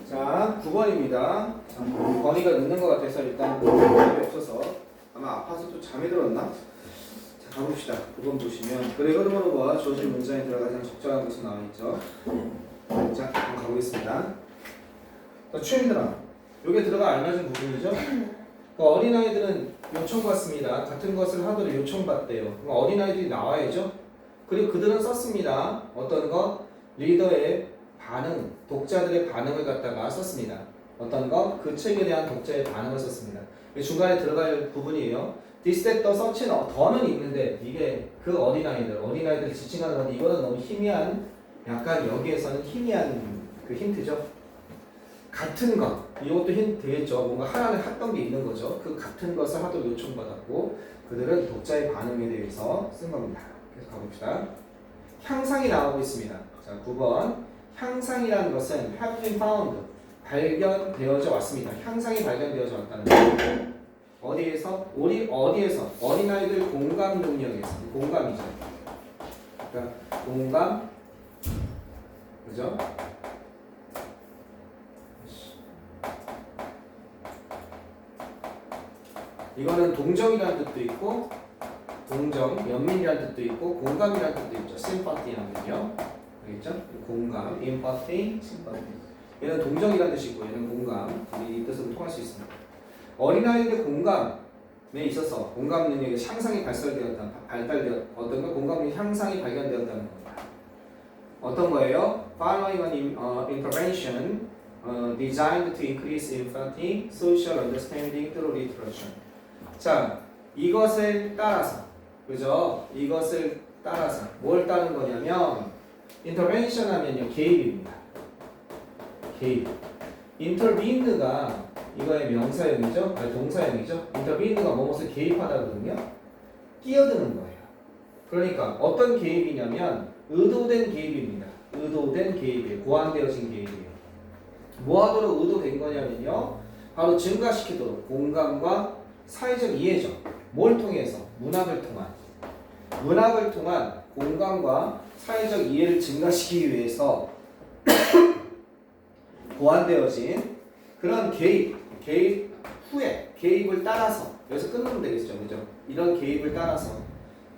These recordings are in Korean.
자, 9번입니다. 건이가 늦는 것 같아서 일단 답이 없어서 아마 아파서 또 잠이 들었나? 자, 가봅시다. 9번 보시면 그레거르 머노버와 조지 문장에 들어가장 적절한 것이 나와 있죠. 자, 한번 가보겠습니다. 자, 추임들아, 요게 들어가 알맞은 부분이죠? 어린아이들은 요청받습니다. 같은 것을 하도록 요청받대요. 그럼 어린아이들이 나와야죠. 그리고 그들은 썼습니다. 어떤 것? 리더의 반응, 독자들의 반응을 갖다가 썼습니다. 어떤 것? 그 책에 대한 독자의 반응을 썼습니다. 중간에 들어갈 부분이에요. This, that, the, such는 더는 있는데 이게 그 어린아이들 지칭하는 건데 이거는 너무 희미한, 약간 여기에서는 희미한 그 힌트죠. 같은 것, 이것도 힌트 되겠죠. 뭔가 하나는 했던 게 있는 거죠. 그 같은 것을 하도록 요청받았고 그들은 독자의 반응에 대해서 쓴 겁니다. 계속 가봅시다. 향상이 나오고 있습니다. 자, 9번. 향상이라는 것은 have been found, 발견되어져 왔습니다. 향상이 발견되어져 왔다는 거. 어디에서? 어디에서? 어린아이들 공감 능력에서. 공감이죠. 그러니까 공감, 그죠? 이거는 동정이라는 뜻도 있고, 연민이라는 뜻도 있고, 공감이라는 뜻도 있죠. sympathy라는요. 알겠죠? 공감, empathy, sympathy. 얘는 동정이라는 뜻이 있고, 얘는 공감. 이 뜻으로 통할 수 있습니다. 어린아이들의 공감에 있어서 공감 능력의 향상이 어떤 거? 공감 능력 향상이 발견되었다는 겁니다. 어떤 거예요? Following an intervention designed to increase empathy, social understanding through literature. 자, 이것을 따라서, 그죠? 이것을 따라서 뭘 따른 거냐면 intervention 하면요 개입입니다. 개입. intervene가 이거의 명사형이죠? 아니 동사형이죠? intervene가 무엇을 개입하다거든요. 끼어드는 거예요. 그러니까 어떤 개입이냐면 의도된 개입입니다. 의도된 개입이에요. 고안되어진 개입이에요. 뭐 하도록 의도된 거냐면요. 바로 증가시키도록 공감과 사회적 이해죠. 뭘 통해서? 문학을 통한 공감과 사회적 이해를 증가시키기 위해서 고안되어진 그런 개입 후에 개입을 따라서 여기서 끊으면 되겠죠. 그죠? 이런 개입을 따라서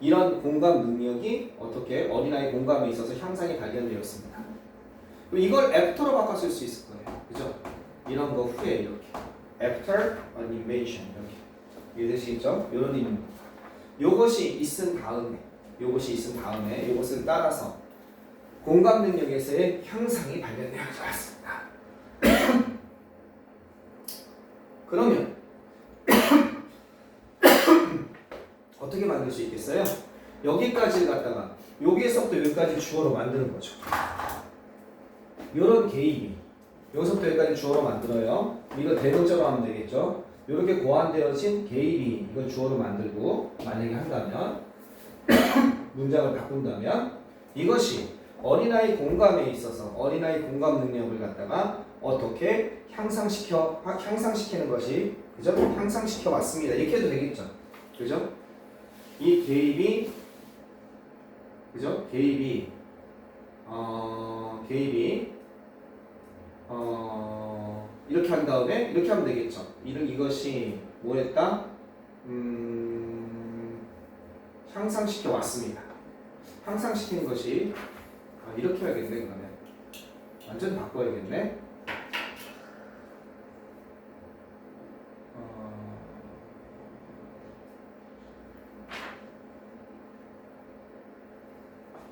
이런 공감 능력이 어떻게 어린아이 공감에 있어서 향상이 발견되었습니다. 이걸 after로 바꿔 쓸 수 있을 거예요. 그죠? 이런 거 후에 이렇게 after animation 이렇게 이해되시겠죠? 이런 의미입니다. 요것이 있은 다음에 요것을 따라서 공감 능력에서의 향상이 발견되어져 왔습니다. 그러면 어떻게 만들 수 있겠어요? 여기까지를 갖다가 여기에서부터 여기까지 주어로 만드는 거죠. 요런 개입이 여기서부터 여기까지 주어로 만들어요. 이거 대문자로 하면 되겠죠. 이렇게 고안되어진 개입이 이걸 주어로 만들고 만약에 한다면 문장을 바꾼다면 이것이 어린아이 공감에 있어서 어린아이 공감 능력을 갖다가 어떻게 향상시키는 것이 그죠? 향상시켜 왔습니다. 이렇게 해도 되겠죠. 그죠? 이 개입이 그죠? 개입이 이렇게 한 다음에 이렇게 하면 되겠죠. 이것이 뭐랬다? 향상시켜 왔습니다. 향상시키는 것이 이렇게 해야겠네. 그러면 완전 바꿔야겠네.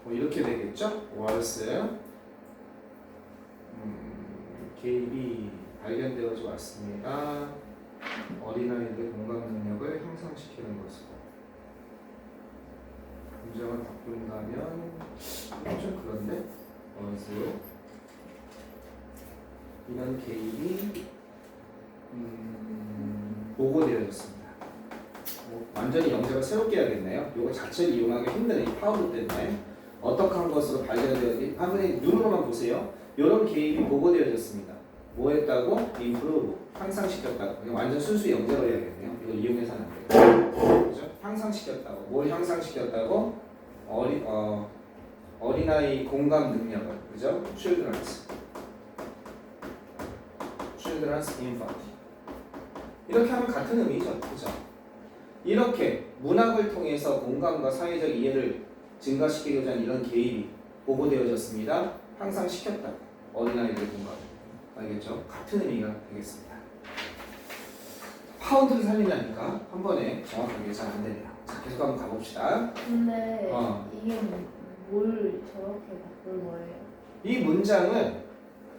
이렇게 되겠죠? was 개입이 발견되어져 왔습니다. 어린아이들의 공감 능력을 향상시키는 것으로. 문장을 바꾼다면 좀 그런데 was 이런 개입이 보고되어졌습니다. 완전히 영작을 새롭게 해야겠네요. 이거 자체를 이용하기 힘드네. 이 파워로 때문에 어떻게 한 것으로 발견되었는지 한번 눈으로만 보세요. 이런 개입이 보고되어졌습니다. 뭐 했다고? improve, 향상시켰다고. 그냥 완전 순수 영작을 해야겠네요. 이거 이용해서는 안 돼요. 그죠? 향상시켰다고. 뭘 향상시켰다고? 어린아이 공감 능력을. 그죠? children's. children's infant. 이렇게 하면 같은 의미죠. 그죠? 이렇게 문학을 통해서 공감과 사회적 이해를 증가시키고자 하는 이런 개입이 보고되어졌습니다. 항상 시켰다. 어린아이들 공감. 알겠죠? 같은 의미가 되겠습니다. 파운드를 살리려니까 한 번에 정확하게 잘 안 되네요. 자, 계속 한번 가봅시다. 근데 이게 뭘 저렇게 바꾼 거예요? 이 문장은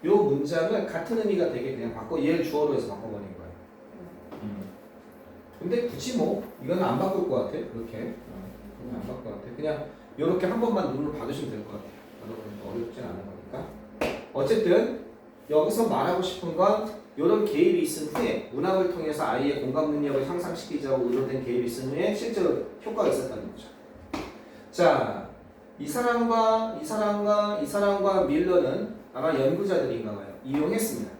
요 문장을 같은 의미가 되게 그냥 바꿔 얘를 주어로 해서 바꿔버린 거예요. 근데 굳이 뭐 이건 안 바꿀 것 같아. 그렇게 안 바꿀 것 같아. 그냥 요렇게 한 번만 눈으로 봐주시면 될 것 같아요. 여러분 어렵진 않은 거니까. 어쨌든 여기서 말하고 싶은 건 이런 개입이 있은 후에 문학을 통해서 아이의 공감 능력을 향상시키자고 의도된 개입이 있은 후에 실제로 효과가 있었다는 거죠. 자, 이 사람과 밀러는 아마 연구자들인가 봐요. 이용했습니다.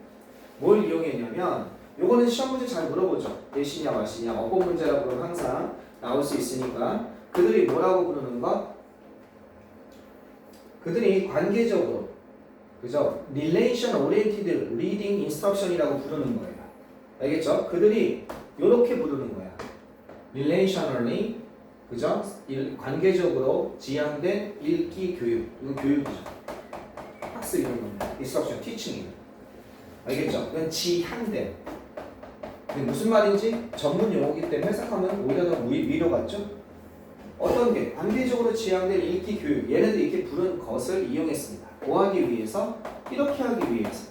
뭘 이용했냐면 요거는 시험 문제 잘 물어보죠. 대시냐 마시냐 어법 문제라고 그러면 항상 나올 수 있으니까 그들이 뭐라고 부르는가? 그들이 관계적으로 그죠? Relation Oriented Reading Instruction이라고 부르는 거예요. 알겠죠? 그들이 이렇게 부르는 거야. Relationally, 그죠? 관계적으로 지향된 읽기 교육. 이건 교육이죠. 학습 이런 겁니다. Instruction, teaching. 알겠죠? 이건 지향된. 근데 무슨 말인지 전문 용어이기 때문에 해석하면 오히려 더 위로 갔죠? 어떤 게 관계적으로 지향된 읽기 교육. 얘네들이 이렇게 부른 것을 이용했습니다. 뭐 하기 위해서? 이렇게 하기 위해서.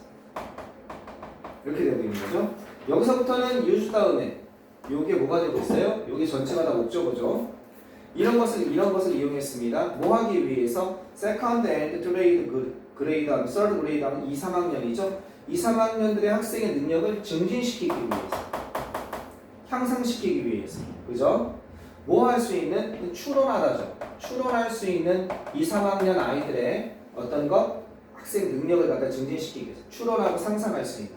이렇게 되고 있는 거죠. 여기서부터는 use 다음에 요게 뭐가 되고 있어요? 요게 전체가 다 목적어죠. 이런 것을 이용했습니다. 뭐 하기 위해서? second and third grade, third grade 하면 2, 3학년이죠. 2, 3학년들의 학생의 능력을 증진시키기 위해서. 향상시키기 위해서. 그죠? 뭐 할 수 있는? 추론하다죠. 추론할 수 있는 2, 3학년 아이들의 어떤 것? 학생 능력을 갖다 증진시키기 위해서 추론하고 상상할 수 있는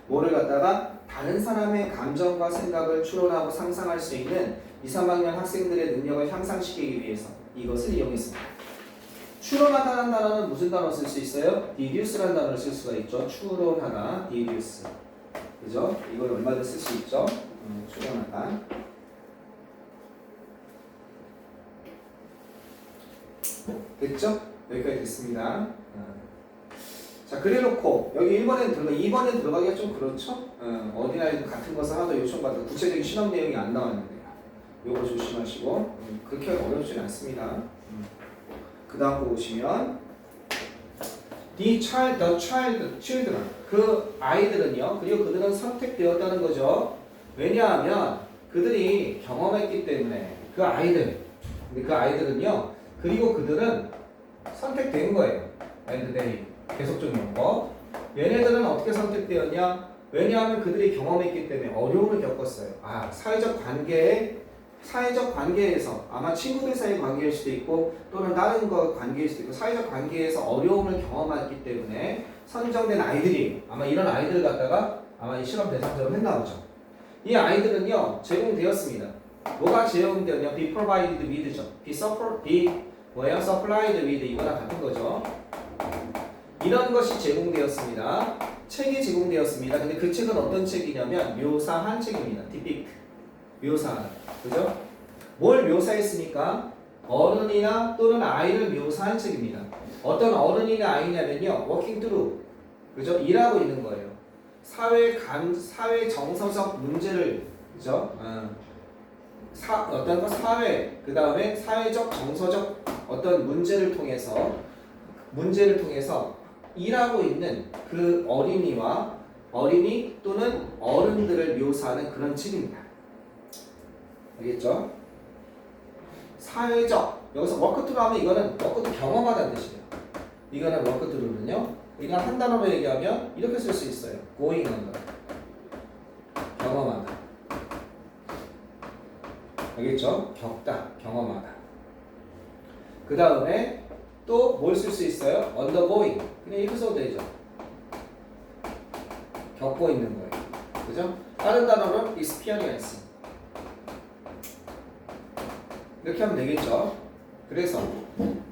뭐를 갖다가 다른 사람의 감정과 생각을 추론하고 상상할 수 있는 2, 3학년 학생들의 능력을 향상시키기 위해서 이것을 이용했습니다. 추론하다라는 단어는 무슨 단어 쓸 수 있어요? deduce라는 단어를 쓸 수가 있죠. 추론하다, deduce. 그죠? 이걸 얼마든 쓸 수 있죠. 추론하다. 됐죠? 여기까지 됐습니다. 자, 그래놓고 여기 1번에는 들어가 2번에는 들어가기가 좀 그렇죠? 어린아이도 같은 것을 하도 요청받아 구체적인 실험 내용이 안 나왔는데요. 요거 조심하시고 그렇게 어렵진 않습니다. 그 다음 거 보시면 the children 그 아이들은요. 그리고 그들은 선택되었다는 거죠. 왜냐하면 그들이 경험했기 때문에 그 아이들은요. 그리고 그들은 선택된 거예요. and they 계속적 용어. 얘네들은 어떻게 선택되었냐? 왜냐하면 그들이 경험했기 때문에 어려움을 겪었어요. 사회적 관계에서 아마 친구들 사이 관계일 수도 있고 또는 다른 거 관계일 수도 있고 사회적 관계에서 어려움을 경험했기 때문에 선정된 아이들이 아마 이런 아이들 갖다가 아마 이 실험 대상자로 했나 보죠. 이 아이들은요 제공되었습니다. 뭐가 제공되었냐? be provided with죠. supplied with 이거랑 같은 거죠. 이런 것이 제공되었습니다. 책이 제공되었습니다. 근데 그 책은 어떤 책이냐면 묘사한 책입니다. depict. 묘사한. 그죠? 뭘 묘사했습니까? 어른이나 또는 아이를 묘사한 책입니다. 어떤 어른이나 아이냐면요. working through. 그죠? 일하고 있는 거예요. 사회 정서적 문제를 그죠? 어떤 거 사회 그다음에 사회적 정서적 어떤 문제를 통해서 일하고 있는 그 어린이 또는 어른들을 묘사하는 그런 책입니다. 알겠죠? 사회적 여기서 워크투루 하면 이거는 워크투루 경험하다는 뜻이에요. 이거는 워크투루는요. 이거 한 단어로 얘기하면 이렇게 쓸 수 있어요. going on 경험하다. 알겠죠? 겪다, 경험하다. 그 다음에 또 뭘 쓸 수 있어요? undergoing. 그냥 이렇게 써도 되죠. 겪고 있는 거예요. 그죠? 다른 단어는 experience. 이렇게 하면 되겠죠. 그래서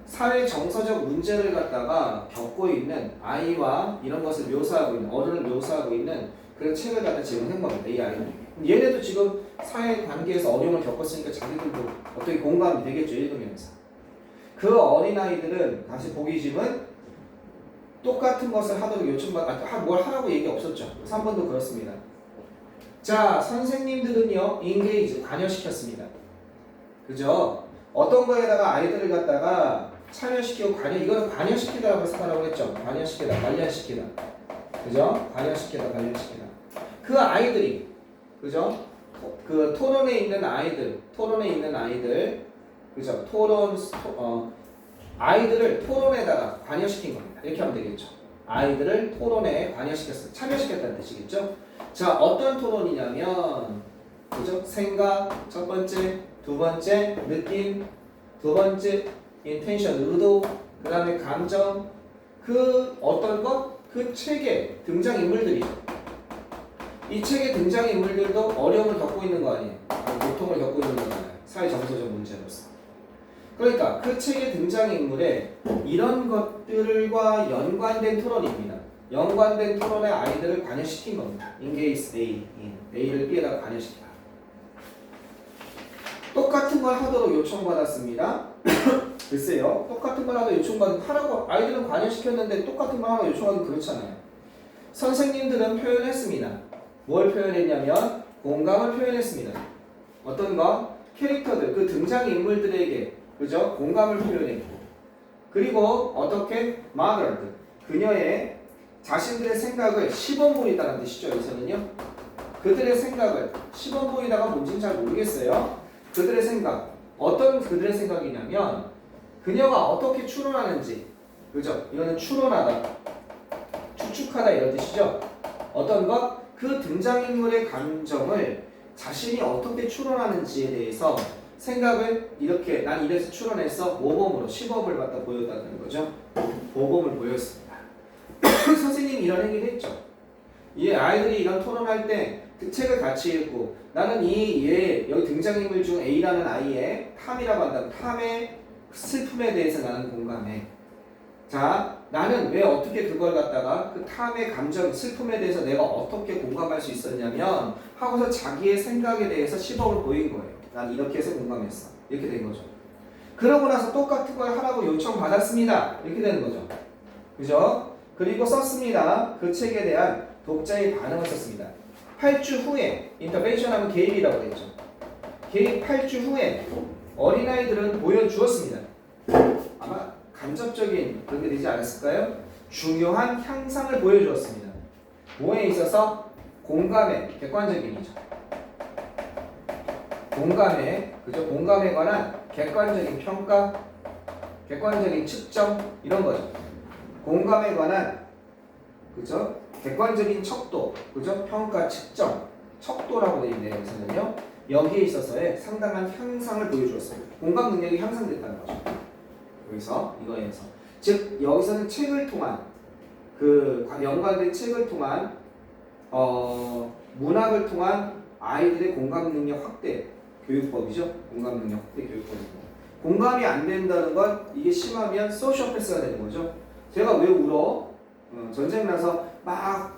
사회 정서적 문제를 갖다가 겪고 있는 아이와 이런 것을 묘사하고 있는 어른을 묘사하고 있는 그래서 책을 갖다 제공한 겁니다. 이 아이들에게. 얘네도 지금 사회 관계에서 어려움을 겪었으니까 자기들도 어떻게 공감이 되겠죠. 읽으면서. 그 어린아이들은 다시 보기심은 똑같은 것을 하도록 뭘 하라고 얘기 없었죠. 3번도 그렇습니다. 자, 선생님들은요, 인게이지, 관여시켰습니다. 그죠? 어떤 거에다가 아이들을 갖다가 참여시키고 이거는 관여시키다라고 해석하라고 했죠. 관여시키다, 관련시키다. 그죠? 관여시키다, 관련시키다. 그 아이들이, 그죠? 그 토론에 있는 아이들, 그죠? 아이들을 토론에다가 관여시킨 겁니다. 이렇게 하면 되겠죠. 아이들을 토론에 관여시켰어요. 참여시켰다는 뜻이겠죠? 자, 어떤 토론이냐면, 그죠? 생각, 첫 번째, 두 번째, 느낌, 두 번째, intention, 의도, 그 다음에 감정, 그 어떤 것? 그 책의 등장인물들이죠. 이 책의 등장인물들도 어려움을 겪고 있는 거 아니에요? 고통을 겪고 있는 거잖아요. 사회정서적 문제로서. 그러니까 그 책의 등장인물에 이런 것들과 연관된 토론입니다. 연관된 토론에 아이들을 관여시킨 겁니다. Engage A, A를 B에다가 관여시키다. 똑같은 걸 하도록 요청받았습니다. 글쎄요, 똑같은 걸 하라고 아이들은 관여시켰는데 똑같은 걸 하라고 요청하기 그렇잖아요. 선생님들은 표현했습니다. 뭘 표현했냐면 공감을 표현했습니다. 어떤 거? 캐릭터들, 그 등장인물들에게, 그죠? 공감을 표현했고, 그리고 어떻게? mothered, 그녀의 자신들의 생각을 시범 보이다는 뜻이죠. 여기서는요, 그들의 생각을 시범 보이다가 뭔지는 잘 모르겠어요. 그들의 생각, 어떤 그들의 생각이냐면 그녀가 어떻게 추론하는지, 그죠? 이거는 추론하다, 추측하다 이런 뜻이죠. 어떤 것? 그 등장인물의 감정을 자신이 어떻게 추론하는지에 대해서 생각을 이렇게 난 이래서 추론해서 모범으로 시범을 갖다 보였다는 거죠. 모범을 보였습니다. 선생님이 이런 행위를 했죠. 이 아이들이 이런 토론할 때 그 책을 같이 읽고 나는 여기 등장인물 중 A라는 아이의 탐이라고 한다면 탐의 슬픔에 대해서 나는 공감해. 자, 나는 왜 어떻게 그걸 갖다가 그 탐의 감정, 슬픔에 대해서 내가 어떻게 공감할 수 있었냐면 하고서 자기의 생각에 대해서 시범을 보인 거예요. 난 이렇게 해서 공감했어. 이렇게 된 거죠. 그러고 나서 똑같은 걸 하라고 요청받았습니다. 이렇게 되는 거죠. 그죠? 그리고 썼습니다. 그 책에 대한 독자의 반응을 썼습니다. 8주 후에, 인터벤션 하면 개입이라고 했죠. 개입 8주 후에 어린아이들은 보여주었습니다. 아마 간접적인 그런 게 되지 않았을까요? 중요한 향상을 보여주었습니다. 뭐에 있어서? 공감의 객관적인이죠. 공감에 관한 객관적인 평가, 객관적인 측정 이런 거죠. 공감에 관한, 그죠? 객관적인 척도, 그죠? 평가, 측정, 척도라고 되어 있네요. 여기서는요. 여기에 있어서의 상당한 향상을 보여주었어요. 공감 능력이 향상됐다는 거죠. 여기서 이거에서 즉 여기서는 책을 통한 연관된 책을 통한 문학을 통한 아이들의 공감 능력 확대 교육법이죠. 공감 능력 확대 교육법입니다. 공감이 안 된다는 건 이게 심하면 소시오패스가 되는 거죠. 제가 왜 울어? 전쟁 나서 막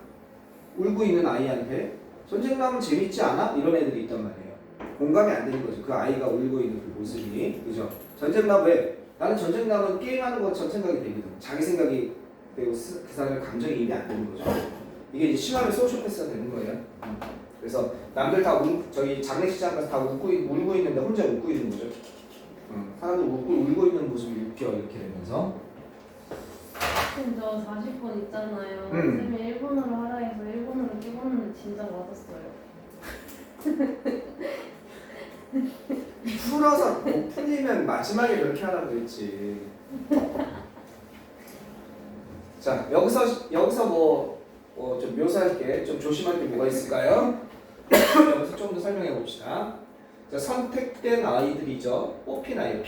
울고 있는 아이한테 전쟁 나면 재밌지 않아? 이런 애들이 있단 말이에요. 공감이 안 되는 거죠. 그 아이가 울고 있는 그 모습이, 그죠? 전쟁 나면 왜? 나는 전쟁 나면 게임하는 것처럼 생각이 되거든. 자기 생각이 되고 그 사람의 감정이 입이 안 되는 거죠. 이게 이제 심하면 소시오패스가 되는 거예요. 그래서 남들 다 장례식장 가서 다 울고 있는데 혼자 웃고 있는 거죠. 사람들 울고 있는 모습이 웃겨 이렇게 되면서. 쌤, 저 40번 있잖아요. 쌤이 일본어로 하라 해서 일본어로 찍었는데 진짜 맞았어요. 풀어서 못 풀리면 마지막에 그렇게 하라고 했지. 자, 여기서 좀 묘사할 게 좀 조심할 게 뭐가 있을까요? 여기서 좀 더 설명해 봅시다. 자, 선택된 아이들이죠. 뽑힌 아이,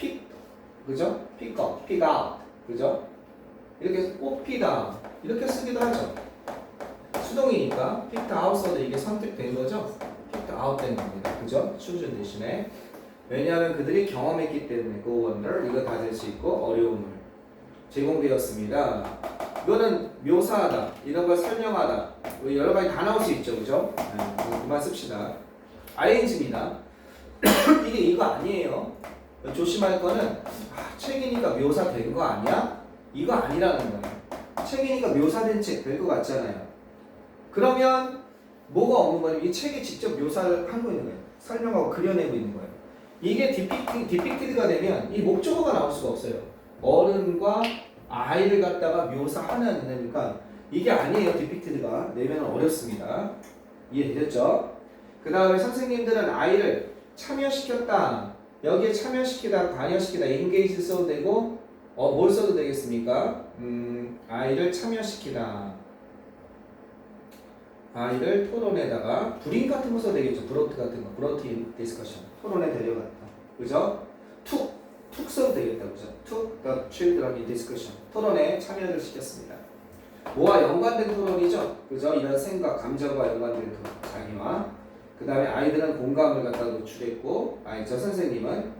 그죠? pick out, 그죠? 이렇게 뽑히다 이렇게 쓰기도 하죠. 수동이니까 picked out 써도 이게 선택된 거죠. picked out 된 겁니다. 그죠? choose 대신에. 왜냐하면 그들이 경험했기 때문에 go under 이거 다 될 수 있고 어려움을 제공되었습니다. 이거는 묘사하다, 이런 걸 설명하다, 뭐 여러 가지 다 나올 수 있죠, 그죠? 네, 그만 씁시다. ing입니다. 이게 이거 아니에요. 조심할 거는 책이니까 묘사된 거 아니야? 이거 아니라는 거예요. 책이니까 묘사된 책 될 것 같잖아요. 그러면 뭐가 없는 거냐면 이 책에 직접 묘사를 하고 있는 거예요. 설명하고 그려내고 있는 거예요. 이게 디픽티드가 되면 이 목적어가 나올 수가 없어요. 어른과 아이를 갖다가 묘사하는 안 되니까 이게 아니에요. 디픽티드가 내면 어렵습니다. 이해되셨죠? 그 다음에 선생님들은 아이를 참여시켰다. 여기에 참여시키다, 관여시키다, engage 써도 되고 뭘 써도 되겠습니까? 아이를 참여시키다. 아이를 토론에다가 불인 같은 거 써도 되겠죠. 브로트 같은 거. 브로트 디스커션. 토론에 데려갔다. 그죠? 툭 써도 되겠다. 그죠? 툭 the children in discussion. 토론에 참여를 시켰습니다. 뭐와 연관된 토론이죠? 그죠? 이런 생각, 감정과 연관된 토론. 자기와. 그 다음에 아이들은 공감을 갖다 노출했고, 저 선생님은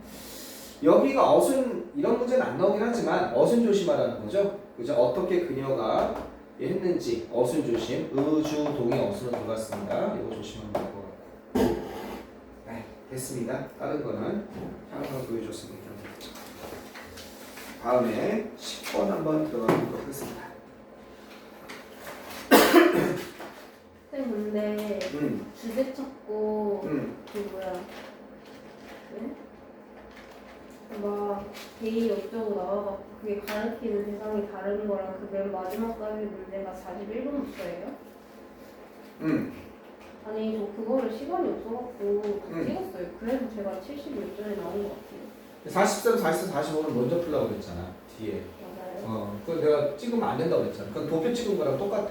여기가 어순 이런 문제는 안 나오긴 하지만 어순 조심하라는 거죠. 그죠? 어떻게 그녀가 했는지 어순 조심, 의주 동의 어순으로 들어갔습니다. 이거 조심하면 될 것 같고. 네, 됐습니다. 다른 거는 항상 보여줬으니까. 다음에 10번 한번 들어가도록 하겠습니다. 쌤 근데 주제 찾고 그 뭐야? 네? 막 데이 어쩌고 나와갖고 그게 가르치는 대상이 다른 거랑 그 맨 마지막까지 문제가 41분부터예요? 아니 저 그거를 시간이 없어갖고 찍었어요. 그래서 제가 76점이 나온 것 같아요. 43, 44, 45는 먼저 풀라고 그랬잖아. 뒤에. 맞아요. 그거 내가 찍으면 안 된다고 그랬잖아. 그건 도표 찍은 거랑 똑같아.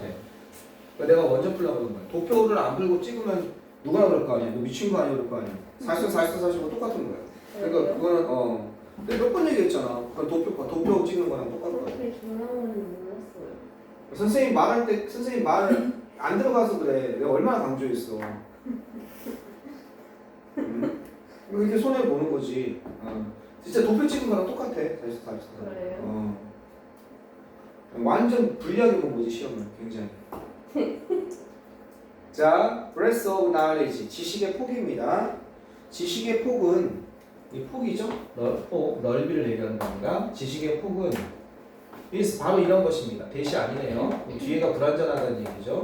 내가 먼저 풀라고 그런 거야. 도표를 안 풀고 찍으면 누가 그럴 거 아니야? 너 미친 거 아니야? 그럴 거 아니야? 43, 44, 45 똑같은 거야. 그러니까 그거는 근데 몇 번 얘기했잖아. 그건 도표 찍는 거랑 똑같은 거야. 그렇게 중요한 건 몰랐어요. 선생님 말할 때 선생님 말 안 들어가서 그래. 내가 얼마나 강조했어. 이렇게 손해 보는 거지. 진짜 도표 찍은 거랑 똑같아. 44, 44. 그래요? 완전 불리하게 본 거지 시험을 굉장히. 자, breadth of knowledge 지식의 폭입니다. 지식의 폭은 이 폭이죠. 넓이를 얘기하는 겁니다. 지식의 폭은 바로 이런 것입니다. 대시 아니네요. 뒤에가 불완전하다는 얘기죠.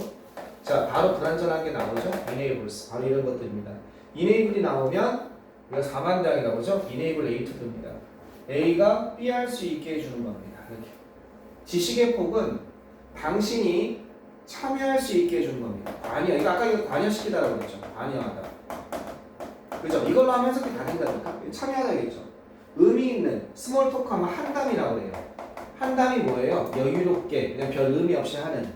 자, 바로 불완전한 게 나오죠. enables 바로 이런 것들입니다. enable이 나오면 우리가 4반장이 나오죠. enable A to B입니다. A가 B 할 수 있게 해주는 겁니다. 이렇게. 지식의 폭은 당신이 참여할 수 있게 해주는 겁니다. 이거 아까 이거 관여시키다라고 그랬죠. 관여하다. 그죠? 이걸로 하면 해석이 다 된다니까. 참여하다겠죠. 의미 있는 스몰 토크 하면 한담이라고 해요. 한담이 뭐예요? 여유롭게 그냥 별 의미 없이 하는,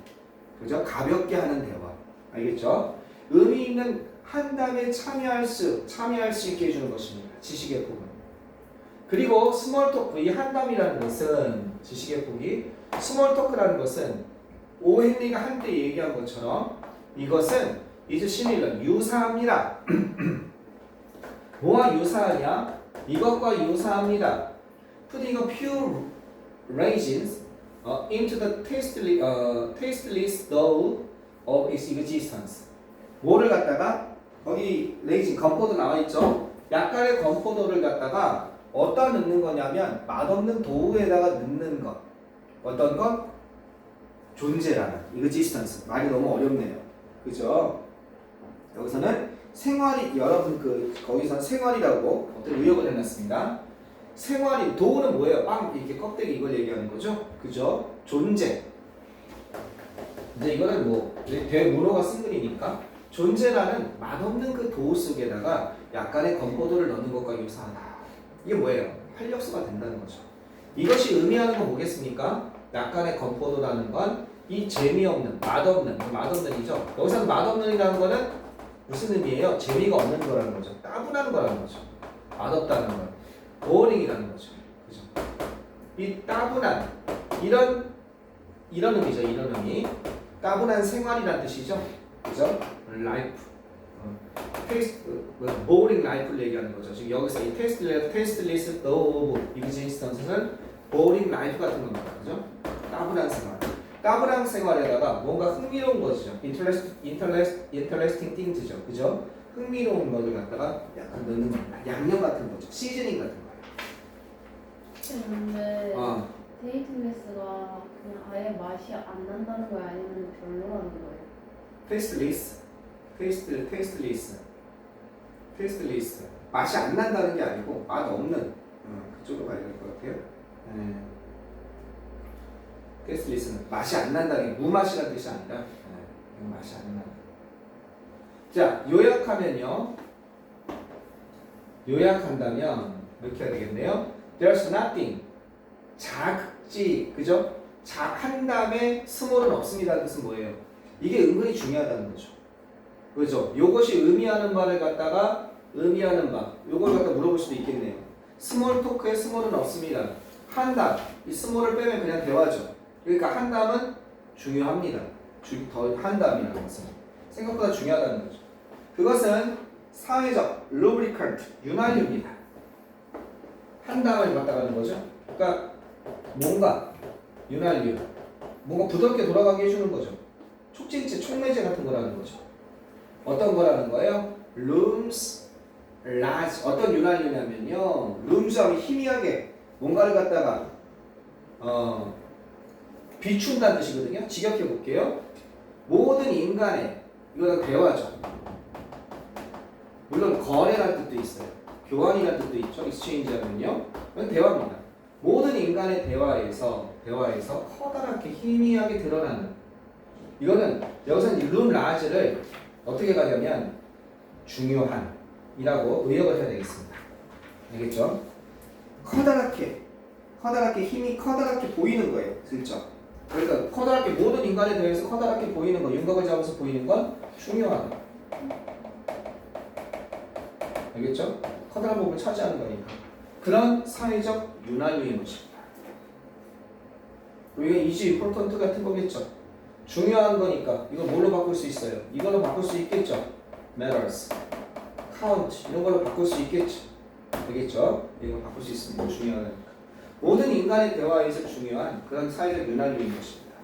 그죠? 가볍게 하는 대화. 알겠죠? 의미 있는 한담에 참여할 수 있게 해주는 것입니다. 지식의 폭은. 그리고 스몰 토크, 이 한담이라는 것은 지식의 폭이 스몰 토크라는 것은 오 헨리가 한때 얘기한 것처럼 이것은 is similar 유사합니다. 뭐와 유사하냐? 이것과 유사합니다. Putting a few raisins into the tasteless dough of its existence. 뭐를 갖다가 거기 레이진 건포도 나와 있죠. 약간의 건포도를 갖다가 어디다 넣는 거냐면 맛없는 도우에다가 넣는 것. 어떤 것? 존재라는 existence. 말이 너무 어렵네요. 그죠? 여기서는 생활이 여러분 거기서 생활이라고 어떤 의역을 해놨습니다. 생활이 도우는 뭐예요? 빵 이렇게 껍데기 이걸 얘기하는 거죠. 그죠? 존재. 근데 이거는 뭐 대문호가 쓴 글이니까 존재라는 맛없는 그 도우 속에다가 약간의 건포도를 넣는 것과 유사하다. 이게 뭐예요? 활력소가 된다는 거죠. 이것이 의미하는 건 뭐겠습니까? 약간의 건포도라는 건 이 재미없는, 맛없는이죠. 여기서 맛없는이라는 거는 무슨 의미예요? 재미가 없는 거라는 거죠. 따분한 거라는 거죠. 맛없다는 건 보링이라는 거죠. 그죠? 이 따분한 이런 의미죠. 이런 의미. 따분한 생활이라는 뜻이죠. 그죠? 라이프. 보링 라이프를 얘기하는 거죠. 지금 여기서 이 테스트리스 오브 existence는 보링 라이프 같은 겁니다. 그죠? 따분한 생활. 따브랑 생활에다가 뭔가 흥미로운 것이죠. interesting things죠. 그죠? 흥미로운 것을 갖다가 약간 넣는 겁니다. 양념 같은 거죠. 시즈닝 같은 거예요. 근데 어. 데이트리스가 그냥 아예 맛이 안 난다는 거야 아니면 별로라는 거예요? 테이스트리스. 맛이 안 난다는 게 아니고 맛 없는 그쪽으로 가야 될 것 같아요. 테이스트리스는 맛이 안 난다는 게 무맛이라는 뜻이 아니라 맛이 안 난다. 자, 요약한다면 이렇게 해야 되겠네요. There's nothing. 작지, 그죠? 한 다음에 스몰은 없습니다는 뜻은 뭐예요? 이게 은근히 중요하다는 거죠. 그죠? 요것이 의미하는 바를 갖다가 의미하는 바, 요걸 갖다 물어볼 수도 있겠네요. 스몰 토크에 스몰은 없습니다. 한담, 이 스몰을 빼면 그냥 대화죠. 그러니까 한담은 중요합니다. 더 한담이라는 것은 생각보다 중요하다는 거죠. 그것은 사회적 lubricant, 윤활유입니다. 한담을 갖다가는 거죠. 그러니까 뭔가 윤활유, 뭔가 부드럽게 돌아가게 해주는 거죠. 촉진제, 촉매제 같은 거라는 거죠. 어떤 거라는 거예요? looms large. 어떤 윤활유냐면요. looms 하면 희미하게 뭔가를 갖다가 비춘다는 뜻이거든요. 직역해 볼게요. 모든 인간의, 이거는 대화죠. 물론 거래라는 뜻도 있어요. 교환이라는 뜻도 있죠. exchange 하면요. 이건 대화입니다. 모든 인간의 대화에서 커다랗게 희미하게 드러나는, 이거는 여기서 room large를 어떻게 가냐면 중요한이라고 의역을 해야 되겠습니다. 알겠죠? 커다랗게 힘이 커다랗게 보이는 거예요. 슬쩍. 그러니까 커다랗게 모든 인간에 대해서 커다랗게 보이는 거, 윤곽을 잡아서 보이는 건 중요하다. 알겠죠? 커다란 부분을 차지하는 거니까. 그런 사회적 윤활유의 것입니다. 이게 이지 임포턴트 같은 거겠죠. 중요한 거니까 이거 뭘로 바꿀 수 있어요? 이걸로 바꿀 수 있겠죠. matters, count 이런 걸로 바꿀 수 있겠죠. 되겠죠? 이거 바꿀 수 있습니다. 중요하니까. 모든 인간의 대화에서 중요한 그런 사회적 윤활유인 것입니다.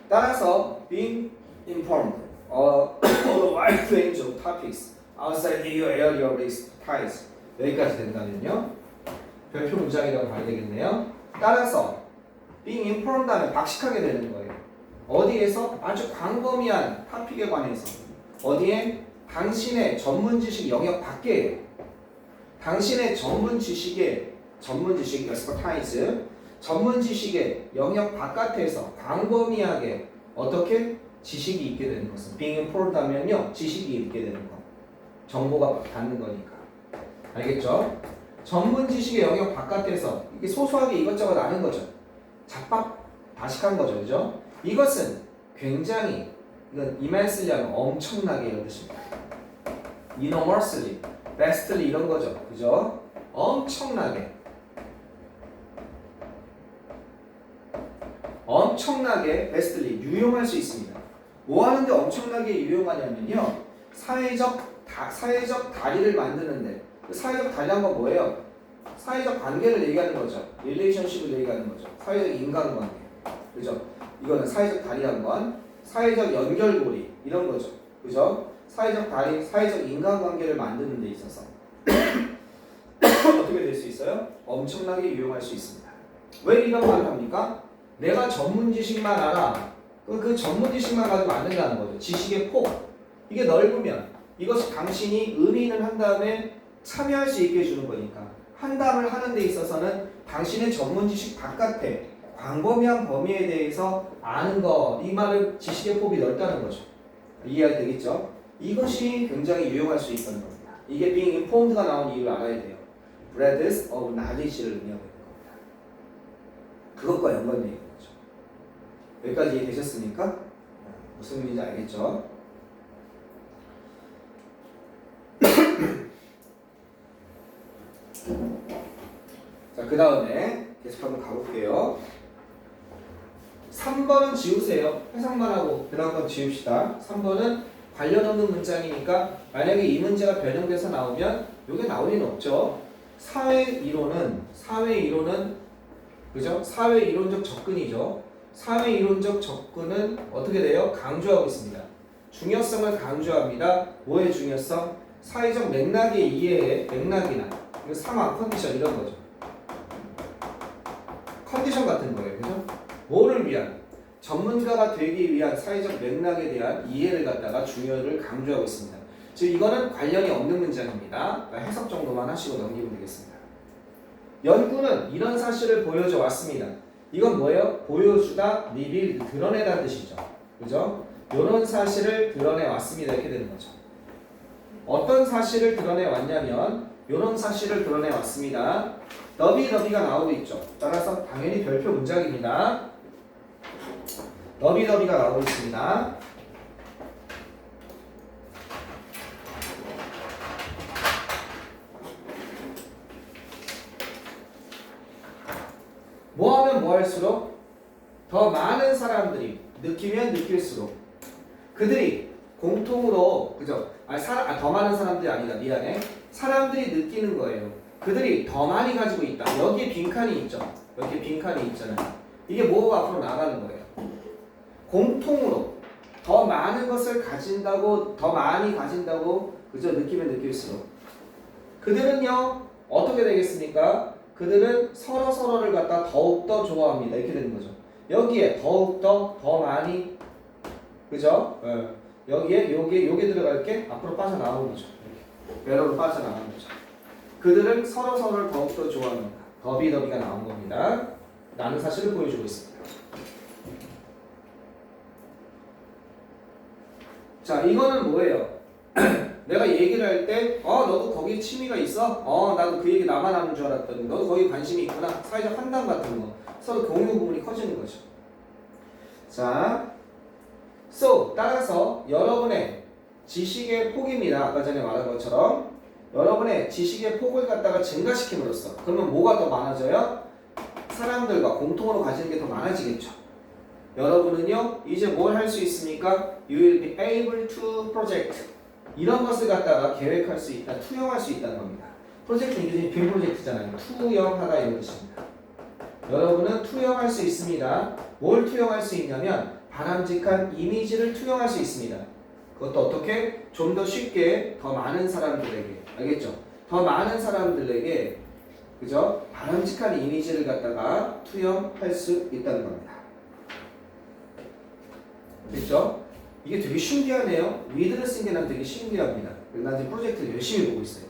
따라서 being informed on a wide range of topics outside your area of expertise 여기까지 된다면요. 별표 문장이라고 봐야 되겠네요. 따라서 being informed 하면 박식하게 되는 거예요. 어디에서? 아주 광범위한 토픽에 관해서. 어디에? 당신의 전문 지식 영역 밖에요. 당신의 전문 지식의 expertise, 전문 지식의 영역 바깥에서 광범위하게 어떻게? 지식이 있게 되는 것은 being informed 하면요. 지식이 있게 되는 거. 정보가 닿는 거니까. 알겠죠? 전문 지식의 영역 바깥에서 이게 소소하게 이것저것 아는 거죠. 다식한 거죠. 그죠? 이것은 굉장히, 이건 immensely 하면 엄청나게 이런 뜻입니다. enormously, vastly 이런 거죠. 그죠? 엄청나게 vastly 유용할 수 있습니다. 뭐 하는데 엄청나게 유용하냐면요. 사회적 다리를 만드는데, 그 사회적 다리란 건 뭐예요? 사회적 관계를 얘기하는 거죠. 릴레이션십을 얘기하는 거죠. 사회적 인간관계. 그죠? 이거는 사회적 다리란 건 사회적 연결고리 이런 거죠. 그죠? 사회적 다리, 사회적 인간관계를 만드는 데 있어서 어떻게 될 수 있어요? 엄청나게 유용할 수 있습니다. 왜 이런 말을 합니까? 내가 전문 지식만 알아. 그 전문 지식만 가지고 안 된다는 거죠. 지식의 폭. 이게 넓으면 이것이 당신이 의미는 한 다음에 참여할 수 있게 해주는 거니까. 한담을 하는 데 있어서는 당신의 전문 지식 바깥에 광범위한 범위에 대해서 아는 거, 이 말은 지식의 폭이 넓다는 거죠. 이해가 되겠죠? 이것이 굉장히 유용할 수 있다는 겁니다. 이게 being informed가 나온 이유를 알아야 돼요. breadth of knowledge를 의미하고 있는 겁니다. 그것과 연관되어 있는 거죠. 여기까지 이해되셨습니까? 무슨 의미인지 알겠죠? 자, 그 다음에 계속 한번 가볼게요. 3번은 지우세요. 해석만 하고 그 다음 건 지웁시다. 3번은 관련 없는 문장이니까 만약에 이 문제가 변형돼서 나오면 이게 나올 리는 없죠. 사회 이론은 그죠? 사회 이론적 접근이죠. 사회 이론적 접근은 어떻게 돼요? 강조하고 있습니다. 중요성을 강조합니다. 뭐의 중요성? 사회적 맥락의 이해에 맥락이나 상황, 컨디션 이런 거죠. 컨디션 같은 거예요. 그죠? 뭐를 위한? 전문가가 되기 위한 사회적 맥락에 대한 이해를 갖다가 중요를 강조하고 있습니다. 즉 이거는 관련이 없는 문장입니다. 그러니까 해석 정도만 하시고 넘기면 되겠습니다. 연구는 이런 사실을 보여줘 왔습니다. 이건 뭐예요? 보여주다, 리빌, 드러내다 뜻이죠. 그죠? 이런 사실을 드러내 왔습니다. 이렇게 되는 거죠. 어떤 사실을 드러내 왔냐면 이런 사실을 드러내 왔습니다. 더비가 나오고 있죠. 따라서 당연히 별표 문장입니다. 더비가 나오고 있습니다. 뭐 하면 뭐 할수록 더 많은 사람들이 느끼면 느낄수록 그들이 공통으로 그죠? 더 많은 사람들이 아니다. 미안해. 사람들이 느끼는 거예요. 그들이 더 많이 가지고 있다. 여기에 빈칸이 있죠. 여기 빈칸이 있잖아요. 이게 뭐가 앞으로 나가는 거예요. 공통으로 더 많은 것을 가진다고 더 많이 가진다고 그죠? 느끼면 느낄수록 그들은요 어떻게 되겠습니까? 그들은 서로를 갖다 더욱더 좋아합니다. 이렇게 되는 거죠. 여기에 더욱더 더 많이 그죠? 여기에 요게 들어갈 게 앞으로 빠져나오는 거죠. 이렇게 배로로 빠져나가는 거죠. 그들은 서로를 더욱더 좋아합니다. 더비가 나온 겁니다. 라는 사실을 보여주고 있습니다. 자, 이거는 뭐예요? 내가 얘기를 할 때, 너도 거기에 취미가 있어? 나도 그 얘기 나만 하는 줄 알았더니, 너도 거기 관심이 있구나. 사회적 판단 같은 거. 서로 공유 부분이 커지는 거죠. 자, 따라서 여러분의 지식의 폭입니다. 아까 전에 말한 것처럼. 여러분의 지식의 폭을 갖다가 증가시킴으로써. 그러면 뭐가 더 많아져요? 사람들과 공통으로 가지는 게 더 많아지겠죠. 여러분은요, 이제 뭘 할 수 있습니까? You will be able to project. 이런 것을 갖다가 계획할 수 있다, 투영할 수 있다는 겁니다. 프로젝트는 이게 빔 프로젝트잖아요. 투영하다 이런 뜻입니다. 여러분은 투영할 수 있습니다. 뭘 투영할 수 있냐면 바람직한 이미지를 투영할 수 있습니다. 그것도 어떻게? 좀 더 쉽게 더 많은 사람들에게 알겠죠? 더 많은 사람들에게 그죠? 바람직한 이미지를 갖다가 투영할 수 있다는 겁니다. 됐죠? 이게 되게 신기하네요. 위드를 쓴 게 난 되게 신기합니다. 난 지금 프로젝트를 열심히 보고 있어요.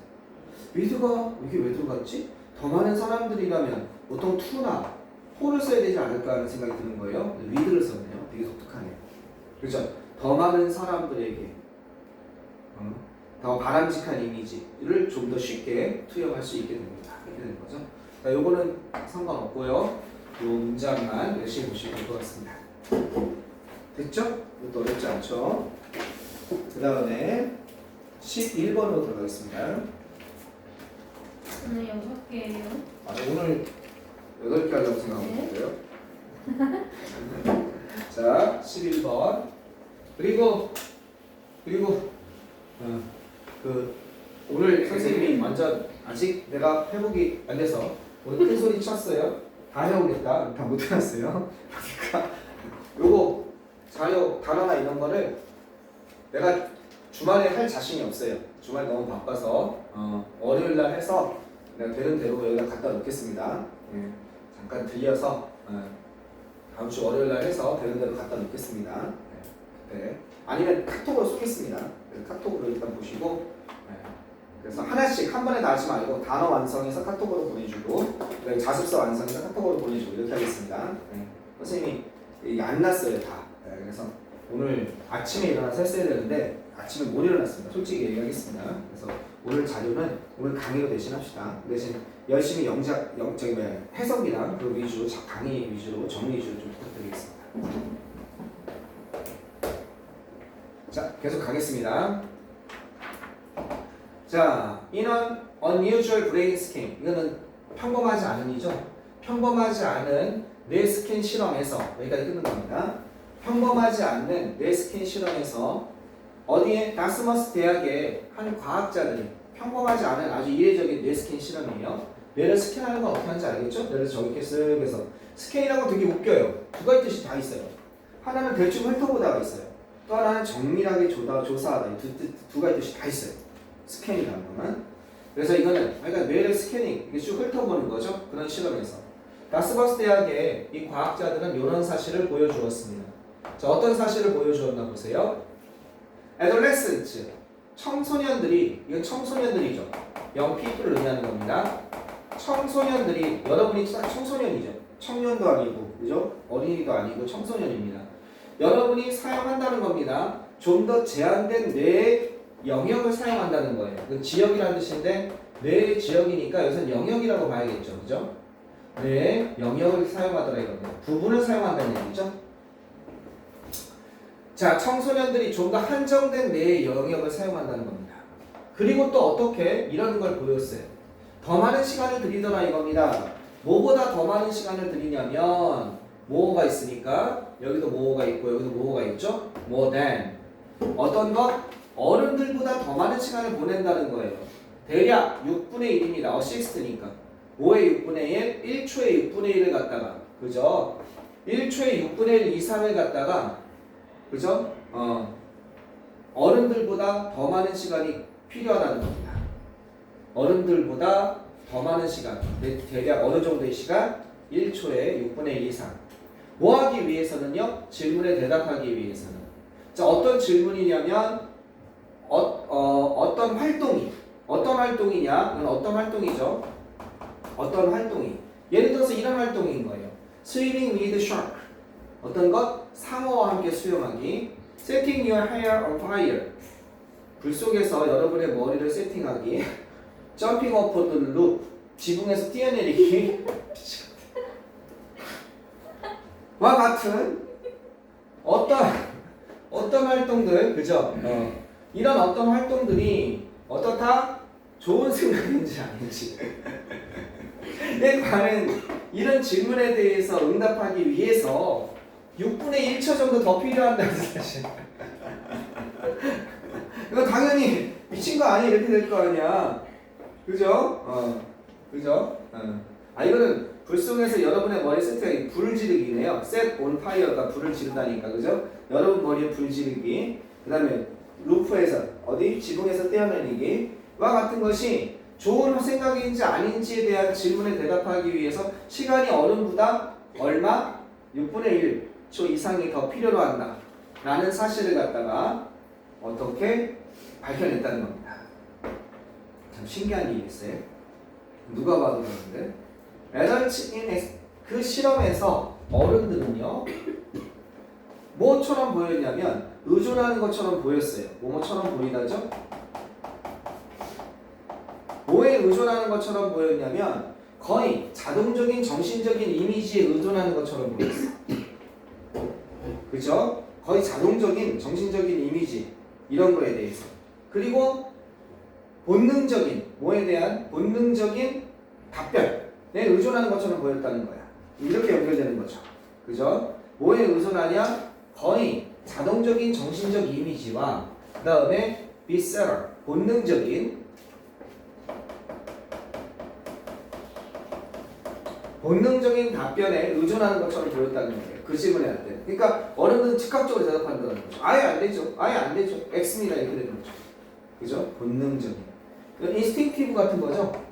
위드가 이게 왜 들어갔지? 더 많은 사람들이라면 보통 to나 for를 써야 되지 않을까 하는 생각이 드는 거예요. 위드를 썼네요. 되게 독특하네요. 그렇죠? 더 많은 사람들에게 더 바람직한 이미지를 좀 더 쉽게 투영할 수 있게 됩니다. 이렇게 되는 거죠. 자, 요거는 상관없고요. 요 문장만 열심히 보시면 될 것 같습니다. 됐죠? 이것도 어렵지 않죠? 그 다음에 11번으로 들어가겠습니다. 오늘 6개예요. 오늘 8개 하려고 생각하고 있어요. 자, 11번. 그리고 오늘 선생님이 완전 아직 내가 회복이 안 돼서 오늘 큰 소리 쳤어요. 다 해오겠다. 다 못 해놨어요. 그러니까 요거 자료 단어나 이런 거를 내가 주말에 할 자신이 없어요. 주말 너무 바빠서 월요일 날 해서 내가 되는 대로 여기다 갖다 놓겠습니다. 잠깐 들려서 다음 주 월요일 날 해서 되는 대로 갖다 놓겠습니다. 네. 아니면 카톡으로 쏘겠습니다. 카톡으로 일단 보시고 그래서 하나씩 한 번에 다 하지 말고 단어 완성해서 카톡으로 보내주고 자습서 완성해서 카톡으로 보내주고 이렇게 하겠습니다. 선생님이 이게 안 났어요 다. 그래서 오늘 아침에 일어나서 했어야 되는데 아침에 못 일어났습니다. 솔직히 얘기하겠습니다. 그래서 오늘 자료는 오늘 강의로 대신합시다. 대신 열심히 해석이랑 그 위주로 강의 위주로 정리 위주로 좀 부탁드리겠습니다. 자, 계속 가겠습니다. 자, in an unusual brain scan. 이거는 평범하지 않은이죠. 평범하지 않은 뇌스캔 실험에서 여기까지 끝난 겁니다. 평범하지 않는 뇌스캔 실험에서 어디에 다스머스 대학의 한 과학자들이 평범하지 않은 아주 이례적인 뇌스캔 실험이에요. 뇌를 스캔하는 건 어떻게 하는지 알겠죠? 뇌를 저기 이렇게 쓱 해서 스캔이라고 되게 웃겨요. 두 가지 뜻이 다 있어요. 하나는 대충 훑어보다가 있어요. 또 하나는 정밀하게 조사하다. 두 가지 뜻이 다 있어요. 스캔이라는 거는. 그래서 이거는 그러니까 뇌를 스캐닝, 이게 쭉 훑어보는 거죠. 그런 실험에서. 라스버스 대학의 이 과학자들은 이런 사실을 보여주었습니다. 자, 어떤 사실을 보여주었나 보세요. adolescents, 청소년들이, 이건 청소년들이죠. young people을 의미하는 겁니다. 청소년들이, 여러분이 딱 청소년이죠. 청년도 아니고, 그죠? 어린이도 아니고 청소년입니다. 여러분이 사용한다는 겁니다. 좀 더 제한된 뇌의 영역을 사용한다는 거예요. 그 지역이라는 뜻인데 뇌의 지역이니까 여기서는 영역이라고 봐야겠죠, 그죠? 뇌의 영역을 사용하더라 이겁니다. 부분을 사용한다는 얘기죠. 자, 청소년들이 좀 더 한정된 뇌의 영역을 사용한다는 겁니다. 그리고 또 어떻게 이런 걸 보였어요. 더 많은 시간을 들이더라 이겁니다. 뭐보다 더 많은 시간을 들이냐면 뭐가 있으니까 여기도 뭐가 있고 여기도 뭐가 있죠? more than 어떤 것? 어른들보다 더 많은 시간을 보낸다는 거예요. 대략 6분의 1입니다. 어시스트니까 5의 6분의 1, 1초의 6분의 1을 갖다가 그죠? 1초의 6분의 1 이상을 갖다가 그죠? 어른들보다 더 많은 시간이 필요하다는 겁니다. 어른들보다 더 많은 시간, 대략 어느 정도의 시간? 1초에 6분의 1 이상. 뭐 하기 위해서는요? 질문에 대답하기 위해서는. 자, 어떤 질문이냐면 어떤 활동이 어떤 활동이냐? 이건 어떤 활동이죠? 어떤 활동이. 예를 들어서 이런 활동인 거예요. Swimming with shark. 어떤 것? 상어와 함께 수영하기. Setting your hair on fire. 불 속에서 여러분의 머리를 세팅하기. Jumping off the roof. 지붕에서 뛰어내리기. 와 같은 어떤 활동들, 그죠? 이런 어떤 활동들이 어떻다? 좋은 생각인지 아닌지. 에 관한 이런 질문에 대해서 응답하기 위해서 6분의 1초 정도 더 필요한다는 사실. 이거 당연히 미친 거 아니야? 이렇게 될 거 아니야. 그죠? 그죠? 이거는 불 속에서 여러분의 머리 세팅하기, 불을 지르기네요. set on fire가 불을 지른다니까, 그죠? 여러분 머리에 불 지르기. 그 다음에 루프에서 어디? 지붕에서 떼어내리기와 같은 것이 좋은 생각인지 아닌지에 대한 질문에 대답하기 위해서 시간이 어른보다 얼마? 6분의 1초 이상이 더 필요로 한다 라는 사실을 갖다가 어떻게 밝혀냈다는 겁니다. 참 신기한 일이 있어요. 누가 봐도 그러는데 adults in 그 실험에서 어른들은요 뭐처럼 보였냐면 의존하는 것처럼 보였어요. 뭐처럼 보이다죠? 뭐에 의존하는 것처럼 보였냐면 거의 자동적인 정신적인 이미지에 의존하는 것처럼 보였어요. 그죠? 거의 자동적인 정신적인 이미지 이런 거에 대해서. 그리고 본능적인 뭐에 대한 본능적인 답변에 의존하는 것처럼 보였다는 거야. 이렇게 연결되는 거죠. 그죠? 뭐에 의존하냐? 거의 자동적인 정신적 이미지와 그 다음에 visceral 본능적인 답변에 의존하는 것처럼 보였다는 거예요. 그 질문에 할 때. 그러니까 어른들은 즉각적으로 대답한다는 거죠. 아예 안 되죠. 아예 안 되죠. X입니다. 이렇게 되는 거죠. 그죠? 본능적인. 인스팅티브 같은 거죠.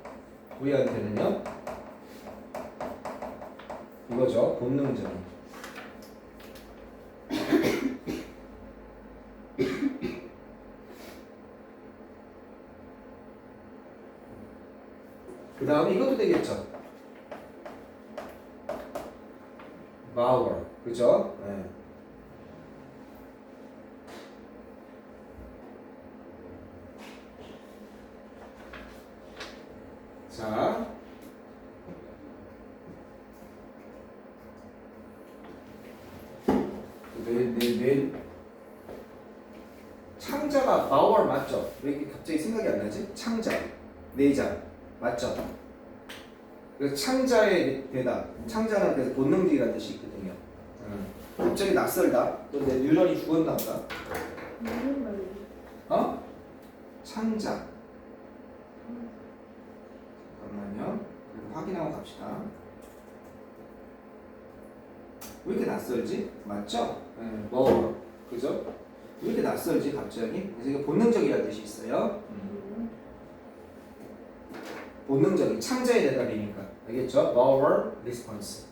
우리한테는요. 이거죠. 본능적인. 그 다음에 이것도 되겠죠. vowel. 그죠? 네. 자. 창자가 vowel 맞죠? 왜 이렇게 갑자기 생각이 안 나지? 창자. 내자. 맞죠? 그래서 창자의 대답. 창자는 그래서 본능적이라는 뜻이 있거든요. 갑자기 낯설다. 또 내 뉴런이 죽었나 보다. 창자. 잠깐만요. 확인하고 갑시다. 왜 이렇게 낯설지? 맞죠? 네, more. 그죠? 왜 이렇게 낯설지 갑자기? 그래서 이게 본능적이라는 뜻이 있어요. 본능적인 창자의 대답이니까 알겠죠? our response.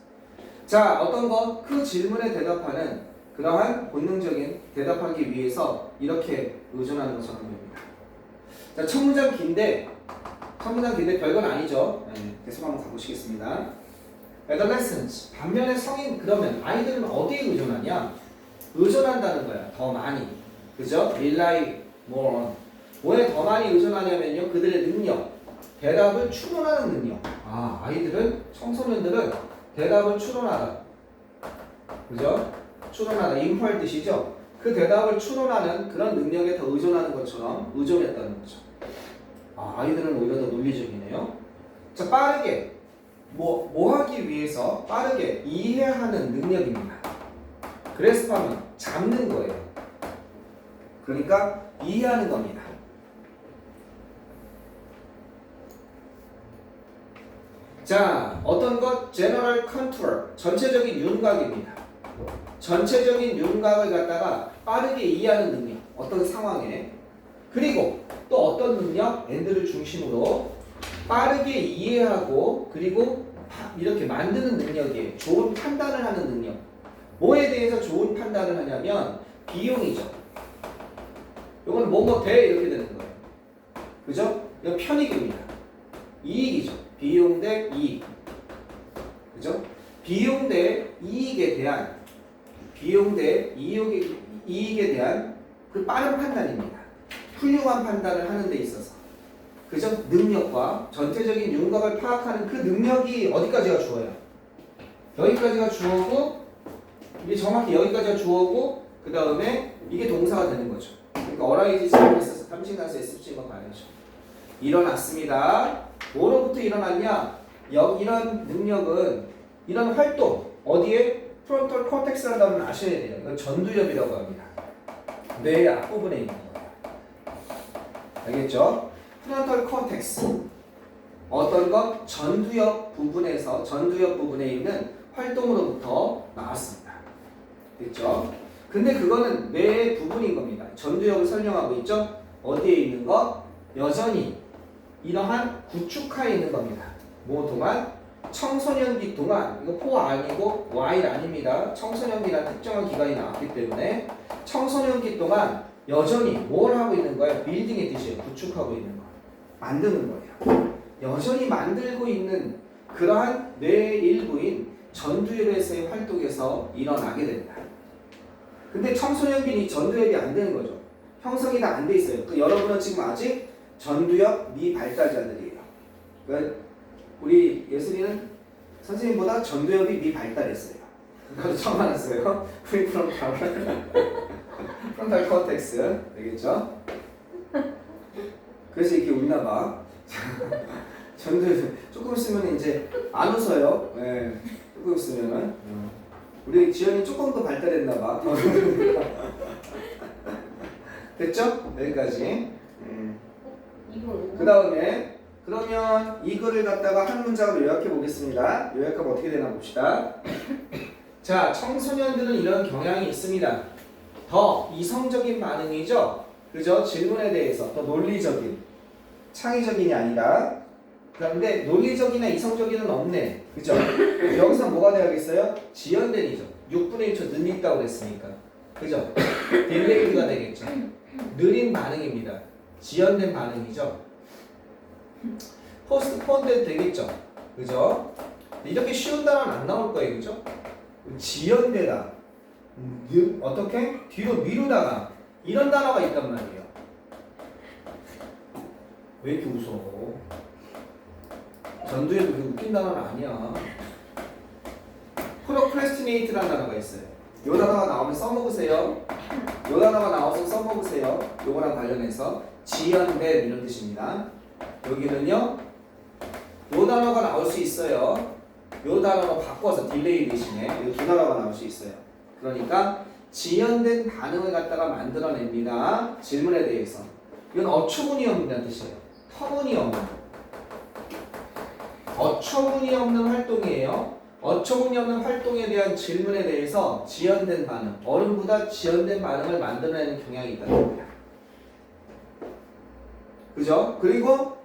자, 어떤 것? 그 질문에 대답하는 그러한 본능적인 대답하기 위해서 이렇게 의존하는 것처럼 됩니다. 자, 첫 문장 긴데 별건 아니죠. 네, 계속 한번 가보시겠습니다. adolescents. 반면에 성인 그러면 아이들은 어디에 의존하냐? 의존한다는 거야. 더 많이. 그죠? rely more on. 뭐에 더 많이 의존하냐면요. 그들의 능력. 대답을 추론하는 능력. 아, 아이들은, 청소년들은 대답을 추론하다. 그죠? 추론하다. 인포할 뜻이죠? 그 대답을 추론하는 그런 능력에 더 의존하는 것처럼 의존했다는 거죠. 아, 아이들은 오히려 더 논리적이네요. 자, 빠르게. 뭐 하기 위해서 빠르게 이해하는 능력입니다. 그래스파면 잡는 거예요. 그러니까 이해하는 겁니다. 자, 어떤 것? general contour, 전체적인 윤곽입니다. 전체적인 윤곽을 갖다가 빠르게 이해하는 능력, 어떤 상황에. 그리고 또 어떤 능력? and를 중심으로 빠르게 이해하고 그리고 이렇게 만드는 능력이에요. 좋은 판단을 하는 능력. 뭐에 대해서 좋은 판단을 하냐면 비용이죠. 이건 뭐뭐 돼 이렇게 되는 거예요. 그죠? 이건 편익입니다. 이익이죠. 비용 대 이익. 그죠? 비용 대 이익에 대한 이익에 대한 그 빠른 판단입니다. 훌륭한 판단을 하는 데 있어서. 그죠? 능력과 전체적인 윤곽을 파악하는 그 능력이 어디까지가 주어요? 여기까지가 주어고 이게 정확히 여기까지가 주어고 그 다음에 이게 동사가 되는 거죠. 그러니까 어라이즈 시스템에서 탐식한서 SVG가 가야죠. 일어났습니다. 뭐로부터 일어났냐? 이런 능력은 이런 활동 어디에? 프론털 코텍스라는 단어는 아셔야 돼요. 이건 전두엽이라고 합니다. 뇌의 앞부분에 있는 거예요. 알겠죠? 프론털 코텍스 어떤 것? 전두엽 부분에 있는 활동으로부터 나왔습니다. 됐죠? 근데 그거는 뇌의 부분인 겁니다. 전두엽을 설명하고 있죠? 어디에 있는 것? 여전히 이러한 구축하에 있는 겁니다. 뭐 동안? 청소년기 동안. 이거 포 아니고 while 아닙니다. 청소년기라는 특정한 기간이 나왔기 때문에 청소년기 동안 여전히 뭘 하고 있는 거예요? 빌딩의 뜻이에요. 구축하고 있는 거. 만드는 거예요. 여전히 만들고 있는 그러한 뇌의 일부인 전두엽에서의 활동에서 일어나게 된다. 근데 청소년기는 이 전두엽이 안 되는 거죠. 형성이 다 안 돼 있어요. 그 여러분은 지금 아직 전두엽 미발달자들이에요. 그러니까 우리 예슬이는 선생님보다 전두엽이 미발달했어요. 그래서 처음 알았어요. 프론탈 코텍스 되겠죠? 그래서 이렇게 웃나 봐. 전두엽 조금 있으면 이제 안 웃어요. 네, 조금 있으면은 우리 지연이 조금 더 발달했나 봐. 됐죠? 여기까지. 그 다음에 그러면 이거를 갖다가 한 문장으로 요약해 보겠습니다. 요약하면 어떻게 되나 봅시다. 자, 청소년들은 이런 경향이 있습니다. 더 이성적인 반응이죠. 그죠? 질문에 대해서 더 논리적인, 창의적인이 아니라. 그런데 논리적이나 이성적인은 없네. 그죠? 여기서 뭐가 돼야겠어요? 지연된이죠. 6분의 1초 늦있다고 그랬으니까. 그죠? 딜레이드가 되겠죠. 느린 반응입니다. 지연된 반응이죠. 포스트폰도 되겠죠. 그죠? 이렇게 쉬운 단어는 안 나올 거예요. 그죠? 지연되다. 어떻게? 뒤로 미루다가 이런 단어가 있단 말이에요. 왜 이렇게 웃어? 전두엽이 그렇게 웃긴 단어는 아니야. 프로크레스티네이트라는 단어가 있어요. 요 단어가 나오면 써먹으세요. 요 단어가 나와서 써먹으세요. 요거랑 관련해서 지연된 이런 뜻입니다. 여기는요. 요 단어가 나올 수 있어요. 요 단어로 바꿔서 딜레이 대신에 요 두 단어가 나올 수 있어요. 그러니까 지연된 반응을 갖다가 만들어냅니다. 질문에 대해서. 이건 어처구니없는 뜻이에요. 터무니없는. 어처구니없는 활동이에요. 어처구니 없는 활동에 대한 질문에 대해서 지연된 반응, 어른보다 지연된 반응을 만들어내는 경향이 있다는 겁니다. 그죠? 그리고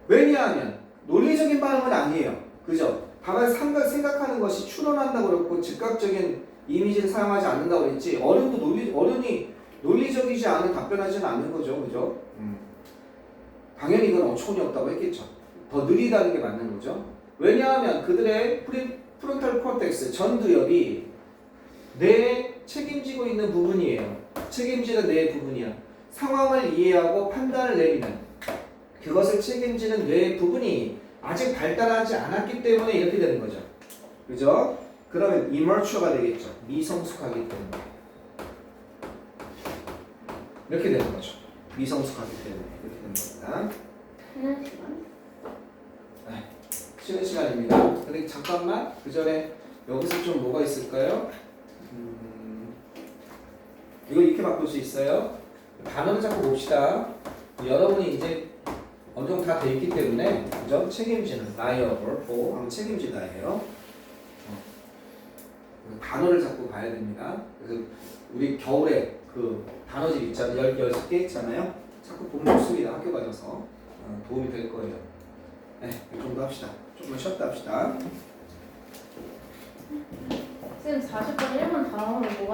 왜냐하면 논리적인 반응은 아니에요. 그죠? 다만 생각하는 것이 추론한다고 그랬고 즉각적인 이미지를 사용하지 않는다고 그랬지. 어른이 논리적이지 않은 답변하지는 않는 거죠. 그죠? 당연히 이건 어처구니 없다고 했겠죠. 더 느리다는 게 맞는 거죠. 왜냐하면 그들의 프론탈 코텍스 전두엽이 뇌에 책임지고 있는 부분이에요. 책임지는 뇌의 부분이야. 상황을 이해하고 판단을 내리는 그것을 책임지는 뇌의 부분이 아직 발달하지 않았기 때문에 이렇게 되는 거죠. 그죠? 그러면 immatur가 되겠죠. 미성숙하기 때문에. 이렇게 되는 거죠. 미성숙하기 때문에 이렇게 되는 겁니다. 쉬는 시간? 쉬는 시간입니다. 근데 잠깐만 그 전에 여기서 좀 뭐가 있을까요? 이거 이렇게 바꿀 수 있어요. 단어를 자꾸 봅시다. 여러분이 이제 어느 정도 다 돼 있기 때문에 그죠? 책임지는 liable for 하면 책임지다예요. 단어를 자꾸 봐야 됩니다. 그래서 우리 겨울에 그 단어집 있잖아요. 16개 있잖아요. 자꾸 본목습니다. 학교 가셔서 도움이 될 거예요. 네, 이 정도 합시다. 조금만 쉬었다 합시다. 쌤 40분 1분 다 나오면 뭐가